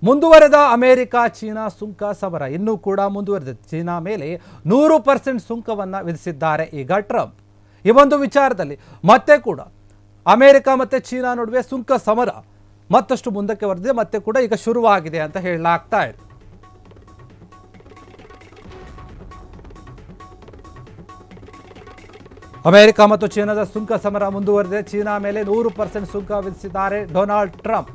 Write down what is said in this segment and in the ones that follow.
ಮುಂದುವರೆದ America China ಸುಂಕ ಸಮರ ಇನ್ನೂ ಕೂಡ ಮುಂದುವರೆದಿದೆ. ಚೀನಾ ಮೇಲೆ 100% ಸುಂಕವನ್ನು ವಿಧಿಸಿದ್ದಾರೆ ಈಗ ಟ್ರಂಪ್. ಈ ಒಂದು ವಿಚಾರದಲ್ಲಿ ಮತ್ತೆ ಕೂಡ ಅಮೆರಿಕ ಮತ್ತು ಚೀನಾ ನಡುವೆ ಸುಂಕ ಸಮರ ಮತ್ತಷ್ಟು ಮುಂದಕ್ಕೆ ಬರೆದಿದೆ, ಮತ್ತೆ ಕೂಡ ಈಗ ಶುರುವಾಗಿದೆ ಅಂತ ಹೇಳಲಾಗ್ತಾ ಇದೆ. ಅಮೆರಿಕ ಮತ್ತು ಚೀನಾದ ಸುಂಕ ಸಮರ ಮುಂದುವರೆದಿದೆ. ಚೀನಾ ಮೇಲೆ 100% ಸುಂಕ ವಿಧಿಸಿದ್ದಾರೆ ಡೊನಾಲ್ಡ್ ಟ್ರಂಪ್.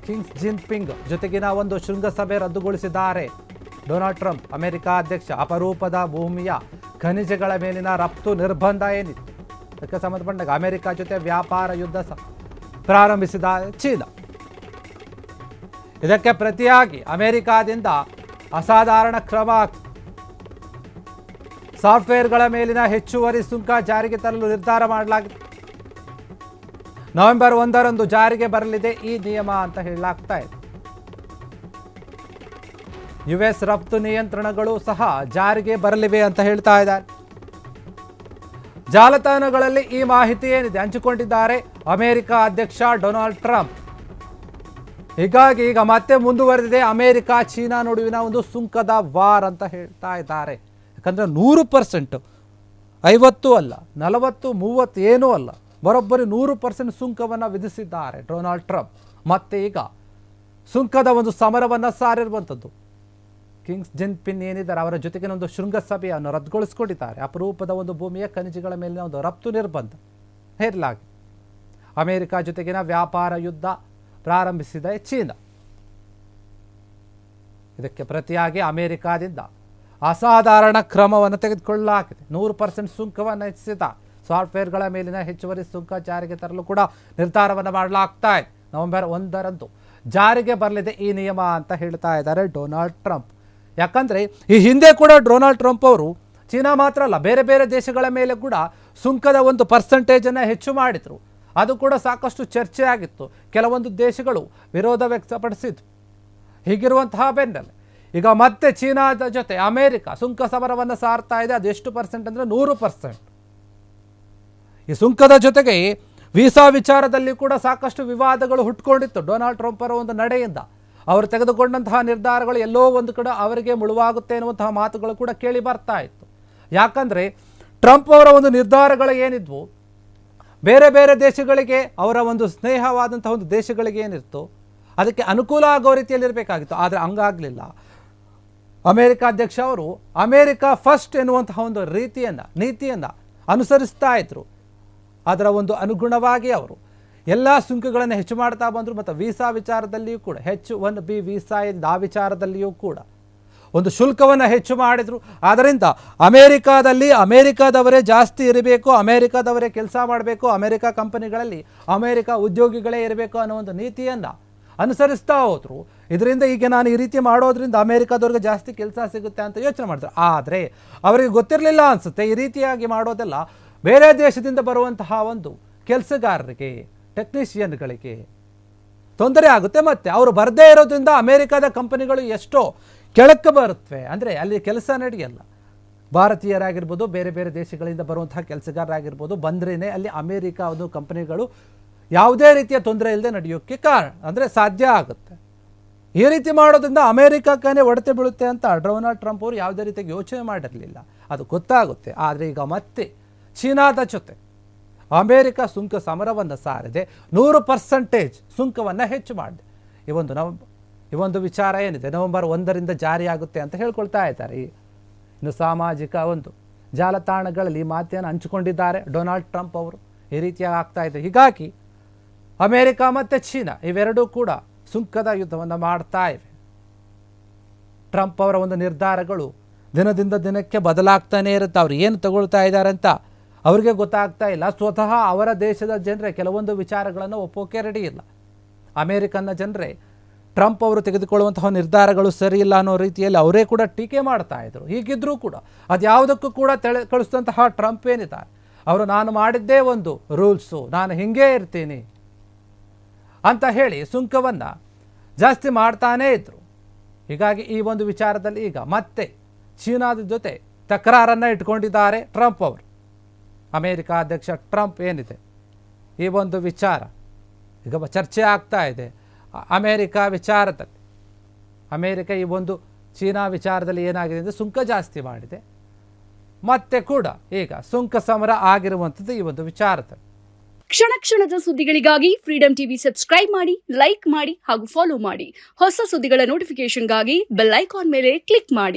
ಕಿಂಗ್ಸ್ ಜಿನ್ಪಿಂಗ್ ಜೊತೆಗಿನ ಒಂದು ಶೃಂಗಸಭೆ ರದ್ದುಗೊಳಿಸಿದ್ದಾರೆ ಡೊನಾಲ್ಡ್ ಟ್ರಂಪ್. ಅಮೆರಿಕ ಅಧ್ಯಕ್ಷ ಅಪರೂಪದ ಭೂಮಿಯ ಖನಿಜಗಳ ಮೇಲಿನ ರಫ್ತು ನಿರ್ಬಂಧ ಏನಿತ್ತು ಅದಕ್ಕೆ ಸಂಬಂಧಪಟ್ಟಾಗ ಅಮೆರಿಕ ಜೊತೆ ವ್ಯಾಪಾರ ಯುದ್ಧ ಪ್ರಾರಂಭಿಸಿದ ಚೀನಾ. ಇದಕ್ಕೆ ಪ್ರತಿಯಾಗಿ ಅಮೆರಿಕಾದಿಂದ ಅಸಾಧಾರಣ ಕ್ರಮ, ಸಾಫ್ಟ್ವೇರ್ಗಳ ಮೇಲಿನ ಹೆಚ್ಚುವರಿ ಸುಂಕ ಜಾರಿಗೆ ತರಲು ನಿರ್ಧಾರ ಮಾಡಲಾಗಿದೆ. ನವೆಂಬರ್ 1ರಂದು ಜಾರಿಗೆ ಬರಲಿದೆ ಈ ನಿಯಮ ಅಂತ ಹೇಳಲಾಗ್ತಾ ಇದೆ. ಯುಎಸ್ ರಫ್ತು ನಿಯಂತ್ರಣಗಳು ಸಹ ಜಾರಿಗೆ ಬರಲಿವೆ ಅಂತ ಹೇಳ್ತಾ ಇದ್ದಾರೆ. ಜಾಲತಾಣಗಳಲ್ಲಿ ಈ ಮಾಹಿತಿ ಏನಿದೆ ಹಂಚಿಕೊಂಡಿದ್ದಾರೆ ಅಮೆರಿಕ ಅಧ್ಯಕ್ಷ ಡೊನಾಲ್ಡ್ ಟ್ರಂಪ್. ಹೀಗಾಗಿ ಈಗ ಮತ್ತೆ ಮುಂದುವರೆದಿದೆ ಅಮೆರಿಕ ಚೀನಾ ನಡುವಿನ ಒಂದು ಸುಂಕದ ವಾರ್ ಅಂತ ಹೇಳ್ತಾ ಇದ್ದಾರೆ. ಯಾಕಂದರೆ 100%, 50 ಅಲ್ಲ, 40, 30 ಏನೂ ಅಲ್ಲ, ಬರೋಬ್ಬರಿ 100% ಸುಂಕವನ್ನು ವಿಧಿಸಿದ್ದಾರೆ ಡೊನಾಲ್ಡ್ ಟ್ರಂಪ್. ಮತ್ತೆ ಈಗ ಸುಂಕದ ಒಂದು ಸಮರವನ್ನು ಸಾರಿರುವಂಥದ್ದು. ಕಿಂಗ್ಸ್ ಜಿನ್ಪಿನ್ ಏನಿದ್ದಾರೆ ಅವರ ಜೊತೆಗಿನ ಒಂದು ಶೃಂಗಸಭೆಯನ್ನು ರದ್ದುಗೊಳಿಸಿಕೊಂಡಿದ್ದಾರೆ. ಅಪರೂಪದ ಒಂದು ಭೂಮಿಯ ಖನಿಜಗಳ ಮೇಲಿನ ಒಂದು ರಫ್ತು ನಿರ್ಬಂಧ ಹೇರಲಾಗಿದೆ. ಅಮೆರಿಕ ಜೊತೆಗಿನ ವ್ಯಾಪಾರ ಯುದ್ಧ ಪ್ರಾರಂಭಿಸಿದ ಚೀನಾ. ಇದಕ್ಕೆ ಪ್ರತಿಯಾಗಿ ಅಮೆರಿಕಾದಿಂದ ಅಸಾಧಾರಣ ಕ್ರಮವನ್ನು ತೆಗೆದುಕೊಳ್ಳಲಾಗಿದೆ. 100% ಸುಂಕವನ್ನು ಹೆಚ್ಚಿಸಿದ ಸಾಫ್ಟ್ವೇರ್ಗಳ ಮೇಲಿನ ಹೆಚ್ಚುವರಿ ಸುಂಕ ಜಾರಿಗೆ ತರಲು ಕೂಡ ನಿರ್ಧಾರವನ್ನು ಮಾಡಲಾಗ್ತಾ ಇದೆ. ನವೆಂಬರ್ 1ರಂದು ಜಾರಿಗೆ ಬರಲಿದೆ ಈ ನಿಯಮ ಅಂತ ಹೇಳ್ತಾ ಇದ್ದಾರೆ ಡೊನಾಲ್ಡ್ ಟ್ರಂಪ್. ಯಾಕಂದರೆ ಈ ಹಿಂದೆ ಕೂಡ ಡೊನಾಲ್ಡ್ ಟ್ರಂಪ್ ಅವರು ಚೀನಾ ಮಾತ್ರ ಅಲ್ಲ, ಬೇರೆ ಬೇರೆ ದೇಶಗಳ ಮೇಲೆ ಕೂಡ ಸುಂಕದ ಒಂದು ಪರ್ಸೆಂಟೇಜನ್ನು ಹೆಚ್ಚು ಮಾಡಿದರು. ಅದು ಕೂಡ ಸಾಕಷ್ಟು ಚರ್ಚೆ ಆಗಿತ್ತು. ಕೆಲವೊಂದು ದೇಶಗಳು ವಿರೋಧ ವ್ಯಕ್ತಪಡಿಸಿದ್ರು. ಹೀಗಿರುವಂತಹ ಬೆನ್ನಲ್ಲೇ ಈಗ ಮತ್ತೆ ಚೀನಾದ ಜೊತೆ ಅಮೆರಿಕ ಸುಂಕ ಸಮರವನ್ನು ಸಾರ್ತಾ ಇದೆ. ಅದು ಎಷ್ಟು ಪರ್ಸೆಂಟ್ ಅಂದರೆ 100%. ಈ ಸುಂಕದ ಜೊತೆಗೆ ವೀಸಾ ವಿಚಾರದಲ್ಲಿ ಕೂಡ ಸಾಕಷ್ಟು ವಿವಾದಗಳು ಹುಟ್ಕೊಂಡಿತ್ತು. ಡೊನಾಲ್ಡ್ ಟ್ರಂಪ್ ಅವರ ಒಂದು ನಡೆಯಿಂದ ಅವರು ತೆಗೆದುಕೊಂಡಂತಹ ನಿರ್ಧಾರಗಳು ಎಲ್ಲೋ ಒಂದು ಕಡೆ ಅವರಿಗೆ ಮುಳುವಾಗುತ್ತೆ ಎನ್ನುವಂತಹ ಮಾತುಗಳು ಕೂಡ ಕೇಳಿ ಬರ್ತಾ ಇತ್ತು. ಯಾಕಂದರೆ ಟ್ರಂಪ್ ಅವರ ಒಂದು ನಿರ್ಧಾರಗಳು ಏನಿದ್ವು ಬೇರೆ ಬೇರೆ ದೇಶಗಳಿಗೆ, ಅವರ ಒಂದು ಸ್ನೇಹವಾದಂತಹ ಒಂದು ದೇಶಗಳಿಗೆ ಏನಿತ್ತು ಅದಕ್ಕೆ ಅನುಕೂಲ ಆಗೋ ರೀತಿಯಲ್ಲಿ ಇರಬೇಕಾಗಿತ್ತು. ಆದರೆ ಹಂಗಾಗಲಿಲ್ಲ. ಅಮೆರಿಕ ಅಧ್ಯಕ್ಷ ಅವರು ಅಮೆರಿಕ ಫಸ್ಟ್ ಎನ್ನುವಂತಹ ಒಂದು ನೀತಿಯನ್ನು ಅನುಸರಿಸ್ತಾ ಇದ್ರು. ಅದರ ಒಂದು ಅನುಗುಣವಾಗಿ ಅವರು ಎಲ್ಲ ಸುಂಕಗಳನ್ನು ಹೆಚ್ಚು ಮಾಡ್ತಾ ಬಂದರು. ಮತ್ತು ವೀಸಾ ವಿಚಾರದಲ್ಲಿಯೂ ಕೂಡ H-1B ವೀಸಾ ಆ ವಿಚಾರದಲ್ಲಿಯೂ ಕೂಡ ಒಂದು ಶುಲ್ಕವನ್ನು ಹೆಚ್ಚು ಮಾಡಿದರು. ಆದ್ದರಿಂದ ಅಮೆರಿಕಾದವರೇ ಜಾಸ್ತಿ ಇರಬೇಕು, ಅಮೆರಿಕಾದವರೇ ಕೆಲಸ ಮಾಡಬೇಕು, ಅಮೆರಿಕ ಕಂಪನಿಗಳಲ್ಲಿ ಅಮೆರಿಕ ಉದ್ಯೋಗಿಗಳೇ ಇರಬೇಕು ಅನ್ನೋ ಒಂದು ನೀತಿಯನ್ನು ಅನುಸರಿಸ್ತಾ ಹೋದರು. ಇದರಿಂದ ಈಗ ನಾನು ಈ ರೀತಿ ಮಾಡೋದ್ರಿಂದ ಅಮೆರಿಕಾದವ್ರಿಗೆ ಜಾಸ್ತಿ ಕೆಲಸ ಸಿಗುತ್ತೆ ಅಂತ ಯೋಚನೆ ಮಾಡ್ತಾರೆ. ಆದರೆ ಅವರಿಗೆ ಗೊತ್ತಿರಲಿಲ್ಲ ಅನಿಸುತ್ತೆ ಈ ರೀತಿಯಾಗಿ ಮಾಡೋದೆಲ್ಲ ಬೇರೆ ದೇಶದಿಂದ ಬರುವಂತಹ ಒಂದು ಕೆಲಸಗಾರರಿಗೆ, ಟೆಕ್ನಿಷಿಯನ್ಗಳಿಗೆ ತೊಂದರೆ ಆಗುತ್ತೆ. ಮತ್ತು ಅವರು ಬರದೇ ಇರೋದ್ರಿಂದ ಅಮೆರಿಕದ ಕಂಪನಿಗಳು ಎಷ್ಟೋ ಕೆಳಕ್ಕೆ ಬರುತ್ತವೆ. ಅಂದರೆ ಅಲ್ಲಿ ಕೆಲಸ ನಡೆಯಲ್ಲ. ಭಾರತೀಯರಾಗಿರ್ಬೋದು, ಬೇರೆ ಬೇರೆ ದೇಶಗಳಿಂದ ಬರುವಂತಹ ಕೆಲಸಗಾರರಾಗಿರ್ಬೋದು, ಬಂದ್ರೇ ಅಲ್ಲಿ ಅಮೆರಿಕ ಒಂದು ಕಂಪನಿಗಳು ಯಾವುದೇ ರೀತಿಯ ತೊಂದರೆ ಇಲ್ಲದೆ ನಡೆಯೋಕ್ಕೆ ಕಾರಣ ಅಂದರೆ ಸಾಧ್ಯ ಆಗುತ್ತೆ. ಈ ರೀತಿ ಮಾಡೋದ್ರಿಂದ ಅಮೆರಿಕಕ್ಕೇ ಹೊಡೆತ ಬೀಳುತ್ತೆ ಅಂತ ಡೊನಾಲ್ಡ್ ಟ್ರಂಪ್ ಅವರು ಯಾವುದೇ ರೀತಿಯಾಗಿ ಯೋಚನೆ ಮಾಡಿರಲಿಲ್ಲ. ಅದು ಗೊತ್ತಾಗುತ್ತೆ. ಆದರೆ ಈಗ ಮತ್ತೆ ಚೀನಾದ ಜೊತೆ ಅಮೆರಿಕ ಸುಂಕ ಸಮರವನ್ನು ಸಾರಿದೆ. 100% ಸುಂಕವನ್ನು ಹೆಚ್ಚು ಮಾಡಿದೆ. ಈ ಒಂದು ವಿಚಾರ ಏನಿದೆ ನವೆಂಬರ್ 1ರಿಂದ ಜಾರಿಯಾಗುತ್ತೆ ಅಂತ ಹೇಳ್ಕೊಳ್ತಾ ಇದ್ದಾರೆ. ಇನ್ನು ಸಾಮಾಜಿಕ ಒಂದು ಜಾಲತಾಣಗಳಲ್ಲಿ ಈ ಮಾತನ್ನು ಹಂಚಿಕೊಂಡಿದ್ದಾರೆ ಡೊನಾಲ್ಡ್ ಟ್ರಂಪ್ ಅವರು. ಈ ರೀತಿಯಾಗಿ ಆಗ್ತಾ ಇದೆ. ಹೀಗಾಗಿ ಅಮೆರಿಕ ಮತ್ತು ಚೀನಾ ಇವೆರಡೂ ಕೂಡ ಸುಂಕದ ಯುದ್ಧವನ್ನು ಮಾಡ್ತಾ ಇವೆ. ಟ್ರಂಪ್ ಅವರ ಒಂದು ನಿರ್ಧಾರಗಳು ದಿನದಿಂದ ದಿನಕ್ಕೆ ಬದಲಾಗ್ತಾನೆ ಇರುತ್ತೆ. ಅವ್ರು ಏನು ತಗೊಳ್ತಾ ಇದ್ದಾರೆ ಅಂತ ಅವರಿಗೆ ಗೊತ್ತಾಗ್ತಾ ಇಲ್ಲ. ಸ್ವತಃ ಅವರ ದೇಶದ ಜನರೇ ಕೆಲವೊಂದು ವಿಚಾರಗಳನ್ನು ಒಪ್ಪೋಕೆ ರೆಡಿ ಇಲ್ಲ. ಅಮೆರಿಕನ್ನ ಜನರೇ ಟ್ರಂಪ್ ಅವರು ತೆಗೆದುಕೊಳ್ಳುವಂತಹ ನಿರ್ಧಾರಗಳು ಸರಿ ಇಲ್ಲ ಅನ್ನೋ ರೀತಿಯಲ್ಲಿ ಅವರೇ ಕೂಡ ಟೀಕೆ ಮಾಡ್ತಾ ಇದ್ರು. ಹೀಗಿದ್ರೂ ಕೂಡ ಅದ್ಯಾವುದಕ್ಕೂ ಕೂಡ ಕಳಿಸಿದಂತಹ ಟ್ರಂಪ್ ಏನಿದ್ದಾರೆ ಅವರು ನಾನು ಮಾಡಿದ್ದೇ ಒಂದು ರೂಲ್ಸು, ನಾನು ಹಿಂಗೇ ಇರ್ತೀನಿ ಅಂತ ಹೇಳಿ ಸುಂಕವನ್ನು ಜಾಸ್ತಿ ಮಾಡ್ತಾನೇ ಇದ್ರು. ಹೀಗಾಗಿ ಈ ಒಂದು ವಿಚಾರದಲ್ಲಿ ಈಗ ಮತ್ತೆ ಚೀನಾದ ಜೊತೆ ತಕರಾರನ್ನು ಇಟ್ಕೊಂಡಿದ್ದಾರೆ ಟ್ರಂಪ್ ಅವರು. ಅಮೆರಿಕ ಅಧ್ಯಕ್ಷ ಟ್ರಂಪ್ ಏನಿದೆ ಈ ಒಂದು ವಿಚಾರ ಈಗ ಚರ್ಚೆ ಆಗ್ತಾ ಇದೆ ಅಮೆರಿಕ ವಿಚಾರದಲ್ಲಿ. ಅಮೇರಿಕ ಈ ಒಂದು ಚೀನಾ ವಿಚಾರದಲ್ಲಿ ಏನಾಗಿದೆ ಅಂದರೆ ಸುಂಕ ಜಾಸ್ತಿ ಮಾಡಿದೆ, ಮತ್ತೆ ಕೂಡ ಈಗ ಸುಂಕ ಸಮರ ಆಗಿರುವಂಥದ್ದು ಈ ಒಂದು ವಿಚಾರದಲ್ಲಿ. ಕ್ಷಣ ಕ್ಷಣದ ಸುದ್ದಿಗಳಿಗಾಗಿ ಫ್ರೀಡಂ ಟಿವಿ ಸಬ್ಸ್ಕ್ರೈಬ್ ಮಾಡಿ, ಲೈಕ್ ಮಾಡಿ ಹಾಗೂ ಫಾಲೋ ಮಾಡಿ. ಹೊಸ ಸುದ್ದಿಗಳ ನೋಟಿಫಿಕೇಶನ್ಗಾಗಿ ಬೆಲ್ ಐಕಾನ್ ಮೇಲೆ ಕ್ಲಿಕ್ ಮಾಡಿ.